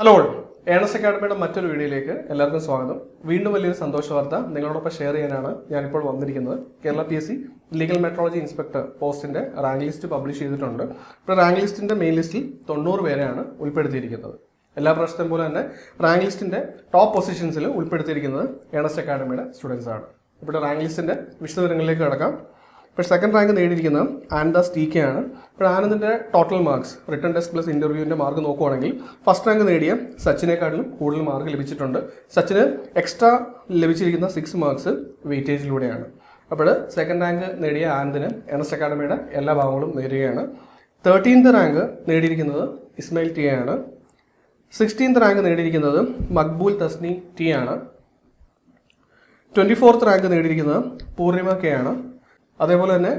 Hello Ernest അക്കാഡമിയുടെ മറ്റൊരു വീഡിയോയിലേക്ക് എല്ലാവർക്കും സ്വാഗതം. വീണ്ടും വലിയൊരു സന്തോഷ വാർത്ത നിങ്ങളോടൊപ്പം ഷെയർ ചെയ്യാനാണ് ഞാനിപ്പോൾ വന്നിരിക്കുന്നത്. Kerala PSC legal metrology inspector പോസ്റ്റിന്റെ റാങ്ക് ലിസ്റ്റ് പബ്ലിഷ് ചെയ്തിട്ടുണ്ട്. ഇപ്പോൾ റാങ്ക് ലിസ്റ്റിന്റെ മെയിൻ ലിസ്റ്റിൽ 90 പേരെയാണ് ഉൾപ്പെടുത്തിയിരിക്കുന്നത്. എല്ലാ പ്രാവശ്യത്തെയും പോലെ തന്നെ റാങ്ക് ലിസ്റ്റിന്റെ ടോപ്പ് പൊസിഷൻസിൽ ഉൾപ്പെടുത്തിയിരിക്കുന്നത് ഏണസ്റ്റ് അക്കാഡമിയുടെ സ്റ്റുഡൻസ് ആണ്. ഇപ്പോൾ റാങ്ക് ലിസ്റ്റിന്റെ വിശദവിവരങ്ങളിലേക്ക് കടക്കാം. ഇപ്പോൾ സെക്കൻഡ് റാങ്ക് നേടിയിരിക്കുന്നത് ആനന്ദാസ് TK ആണ്. ഇപ്പോൾ ആനന്ദിൻ്റെ total marks written test plus ഇൻ്റർവ്യൂവിൻ്റെ മാർക്ക് നോക്കുവാണെങ്കിൽ ഫസ്റ്റ് റാങ്ക് നേടിയ സച്ചിനേക്കാളും കൂടുതൽ മാർക്ക് ലഭിച്ചിട്ടുണ്ട്. സച്ചിന് എക്സ്ട്രാ ലഭിച്ചിരിക്കുന്ന 6 മാർക്സ് വെയിറ്റേജിലൂടെയാണ്. അപ്പോൾ സെക്കൻഡ് റാങ്ക് നേടിയ ആനന്ദിന് ഏണസ്റ്റ് അക്കാഡമിയുടെ എല്ലാ ഭാഗങ്ങളും നേടുകയാണ്. 13th റാങ്ക് നേടിയിരിക്കുന്നത് ഇസ്മയിൽ T ആണ്. 16th റാങ്ക് നേടിയിരിക്കുന്നത് മക്ബൂൽ തസ്നി T ആണ്. 24th റാങ്ക് നേടിയിരിക്കുന്നത് പൂർണിമ K ആണ്. അതേപോലെ തന്നെ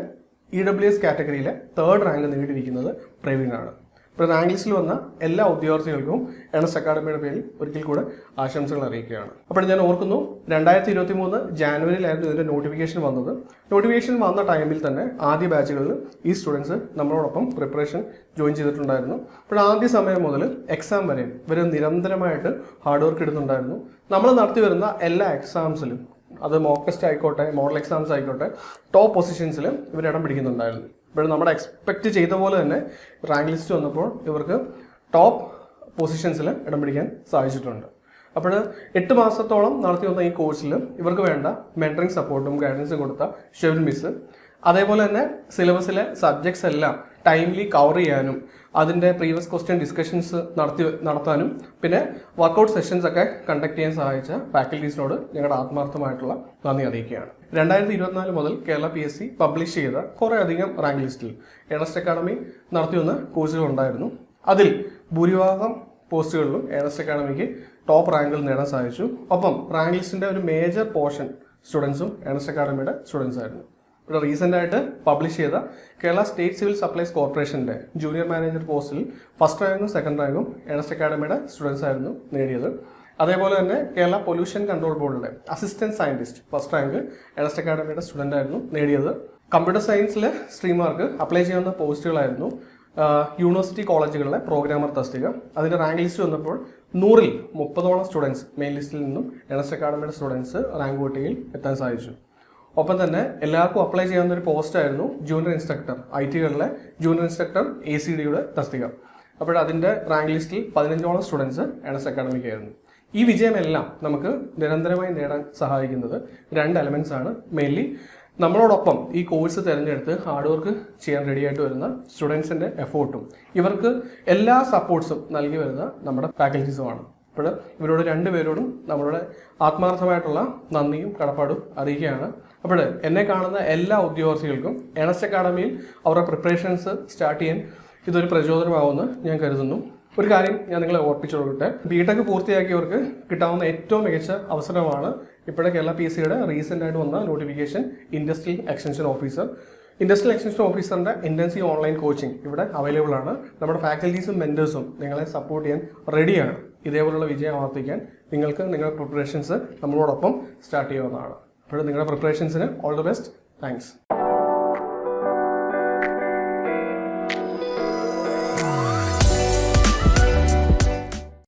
EWS കാറ്റഗറിയിലെ 3rd റാങ്ക് നേടിയിരിക്കുന്നത് പ്രവീണാണ്. ഇപ്പോൾ റാങ്ക് ലിസ്റ്റിൽ വന്ന എല്ലാ ഉദ്യോഗാർത്ഥികൾക്കും ഏണസ്റ്റ് അക്കാഡമിയുടെ പേരിൽ ഒരിക്കൽ കൂടെ ആശംസകൾ അറിയിക്കുകയാണ്. അപ്പോൾ ഞാൻ ഓർക്കുന്നു 2023 ജാനുവരിയിലായിരുന്നു ഇതിൻ്റെ നോട്ടിഫിക്കേഷൻ വന്നത്. നോട്ടിഫിക്കേഷൻ വന്ന ടൈമിൽ തന്നെ ആദ്യ ബാച്ചുകളിൽ ഈ സ്റ്റുഡൻസ് നമ്മളോടൊപ്പം പ്രിപ്പറേഷൻ ജോയിൻ ചെയ്തിട്ടുണ്ടായിരുന്നു. അപ്പോൾ ആദ്യ സമയം മുതൽ എക്സാം വരെ ഇവർ നിരന്തരമായിട്ട് ഹാർഡ് വർക്ക് ഇടുന്നുണ്ടായിരുന്നു. നമ്മൾ നടത്തി വരുന്ന എല്ലാ എക്സാംസിലും, അത് മോക്ക് ടെസ്റ്റ് ആയിക്കോട്ടെ, മോഡൽ എക്സാംസ് ആയിക്കോട്ടെ, ടോപ്പ് പൊസിഷൻസിൽ ഇവർ ഇടം പിടിക്കുന്നുണ്ടായിരുന്നു. ഇപ്പോൾ നമ്മുടെ എക്സ്പെക്റ്റ് ചെയ്ത പോലെ തന്നെ റാങ്ക് ലിസ്റ്റ് വന്നപ്പോൾ ഇവർക്ക് ടോപ്പ് പൊസിഷൻസിൽ ഇടം പിടിക്കാൻ സാധിച്ചിട്ടുണ്ട്. അപ്പോൾ 8 മാസത്തോളം നടത്തി വന്ന ഈ കോഴ്സിൽ ഇവർക്ക് വേണ്ട മെൻറ്ററിങ് സപ്പോർട്ടും ഗൈഡൻസും കൊടുത്ത ഷെവിൻ മിസ്, അതേപോലെ തന്നെ സിലബസിലെ സബ്ജക്ട്സ് എല്ലാം ടൈംലി കവർ ചെയ്യാനും അതിൻ്റെ പ്രീവിയസ് ക്വസ്റ്റ്യൻ ഡിസ്കഷൻസ് നടത്താനും പിന്നെ വർക്കൗട്ട് സെഷൻസ് ഒക്കെ കണ്ടക്ട് ചെയ്യാൻ സഹായിച്ച ഫാക്കൽറ്റീസിനോട് ഞങ്ങളുടെ ആത്മാർത്ഥമായിട്ടുള്ള നന്ദി അറിയിക്കുകയാണ്. 2024 മുതൽ കേരള PSC പബ്ലിഷ് ചെയ്ത കുറേ അധികം റാങ്ക് ലിസ്റ്റിൽ ഏണസ്റ്റ് അക്കാഡമി നടത്തി വന്ന കോഴ്സുകൾ ഉണ്ടായിരുന്നു. അതിൽ ഭൂരിഭാഗം പോസ്റ്റുകളിലും ഏണസ്റ്റ് അക്കാഡമിക്ക് ടോപ്പ് റാങ്കുകൾ നേടാൻ സാധിച്ചു. ഒപ്പം റാങ്ക് ലിസ്റ്റിൻ്റെ ഒരു മേജർ പോർഷൻ സ്റ്റുഡൻസും ഏണസ്റ്റ് അക്കാഡമിയുടെ സ്റ്റുഡൻസ് ആയിരുന്നു. ഇവിടെ റീസെൻ്റ് ആയിട്ട് പബ്ലിഷ് ചെയ്ത കേരള സ്റ്റേറ്റ് സിവിൽ സപ്ലൈസ് കോർപ്പറേഷൻ്റെ ജൂനിയർ മാനേജർ പോസ്റ്റിൽ ഫസ്റ്റ് റാങ്കും സെക്കൻഡ് റാങ്കും ഏണസ്റ്റ് അക്കാഡമിയുടെ സ്റ്റുഡൻസ് ആയിരുന്നു നേടിയത്. അതേപോലെ തന്നെ കേരള പൊല്യൂഷൻ കൺട്രോൾ ബോർഡിലെ assistant scientist first rank Ernest അക്കാഡമിയുടെ സ്റ്റുഡൻ്റ് ആയിരുന്നു നേടിയത്. കമ്പ്യൂട്ടർ സയൻസിലെ സ്ട്രീമാർക്ക് അപ്ലൈ ചെയ്യാവുന്ന പോസ്റ്റുകളായിരുന്നു യൂണിവേഴ്സിറ്റി കോളേജുകളിലെ പ്രോഗ്രാമർ തസ്തിക. അതിൻ്റെ റാങ്ക് ലിസ്റ്റ് വന്നപ്പോൾ 100ൽ 30ഓളം സ്റ്റുഡൻസ് മെയിൻ ലിസ്റ്റിൽ നിന്നും ഏണസ്റ്റ് അക്കാഡമിയുടെ സ്റ്റുഡൻസ് റാങ്ക് പട്ടികയിൽ എത്താൻ സാധിച്ചു. ഒപ്പം തന്നെ എല്ലാവർക്കും അപ്ലൈ ചെയ്യാവുന്ന ഒരു പോസ്റ്റായിരുന്നു ജൂനിയർ ഇൻസ്ട്രക്ടർ, IT-കളിലെ ജൂനിയർ ഇൻസ്ട്രക്ടർ ACDയുടെ തസ്തിക. അപ്പോൾ അതിൻ്റെ റാങ്ക് ലിസ്റ്റിൽ 15ഓളം സ്റ്റുഡൻസ് ഏണസ്റ്റ് അക്കാഡമിക്കായിരുന്നു. ഈ വിജയമെല്ലാം നമുക്ക് നിരന്തരമായി നേടാൻ സഹായിക്കുന്നത് 2 എലമെൻറ്റ്സ് ആണ്. മെയിൻലി നമ്മളോടൊപ്പം ഈ കോഴ്സ് തിരഞ്ഞെടുത്ത് ഹാർഡ് വർക്ക് ചെയ്യാൻ റെഡിയായിട്ട് വരുന്ന സ്റ്റുഡൻസിൻ്റെ എഫോർട്ടും ഇവർക്ക് എല്ലാ സപ്പോർട്ട്സും നൽകി വരുന്ന നമ്മുടെ ഫാക്കൽറ്റീസുമാണ്. അപ്പോൾ ഇവരോട് 2 പേരോടും നമ്മളുടെ ആത്മാർത്ഥമായിട്ടുള്ള നന്ദിയും കടപ്പാടും അറിയിക്കുകയാണ്. അപ്പോൾ എന്നെ കാണുന്ന എല്ലാ ഉദ്യോഗാർത്ഥികൾക്കും ഏണസ്റ്റ് അക്കാഡമിയിൽ അവരുടെ പ്രിപ്പറേഷൻസ് സ്റ്റാർട്ട് ചെയ്യാൻ ഇതൊരു പ്രചോദനമാവുമെന്ന് ഞാൻ കരുതുന്നു. ഒരു കാര്യം ഞാൻ നിങ്ങളെ ഓർപ്പിച്ചു കൊടുക്കട്ടെ, BTech പൂർത്തിയാക്കിയവർക്ക് കിട്ടാവുന്ന ഏറ്റവും മികച്ച അവസരമാണ് ഇപ്പോഴത്തെ കേരള PSCയുടെ റീസെൻ്റ് ആയിട്ട് വന്ന notification industrial extension officer. Industrial extension ഓഫീസറിൻ്റെ ഇൻറ്റൻസീവ് ഓൺലൈൻ കോച്ചിങ് ഇവിടെ അവൈലബിൾ ആണ്. നമ്മുടെ ഫാക്കൽറ്റീസും മെൻറ്റേഴ്സും നിങ്ങളെ സപ്പോർട്ട് ചെയ്യാൻ റെഡിയാണ്. ഇതേപോലുള്ള വിജയം ആവർത്തിക്കാൻ നിങ്ങൾക്ക് നിങ്ങളുടെ പ്രിപ്പറേഷൻസ് നമ്മളോടൊപ്പം സ്റ്റാർട്ട് ചെയ്യാവുന്നതാണ്. അപ്പോൾ നിങ്ങളുടെ പ്രിപ്പറേഷൻസിന് ഓൾ ദി ബെസ്റ്റ്. താങ്ക്സ്.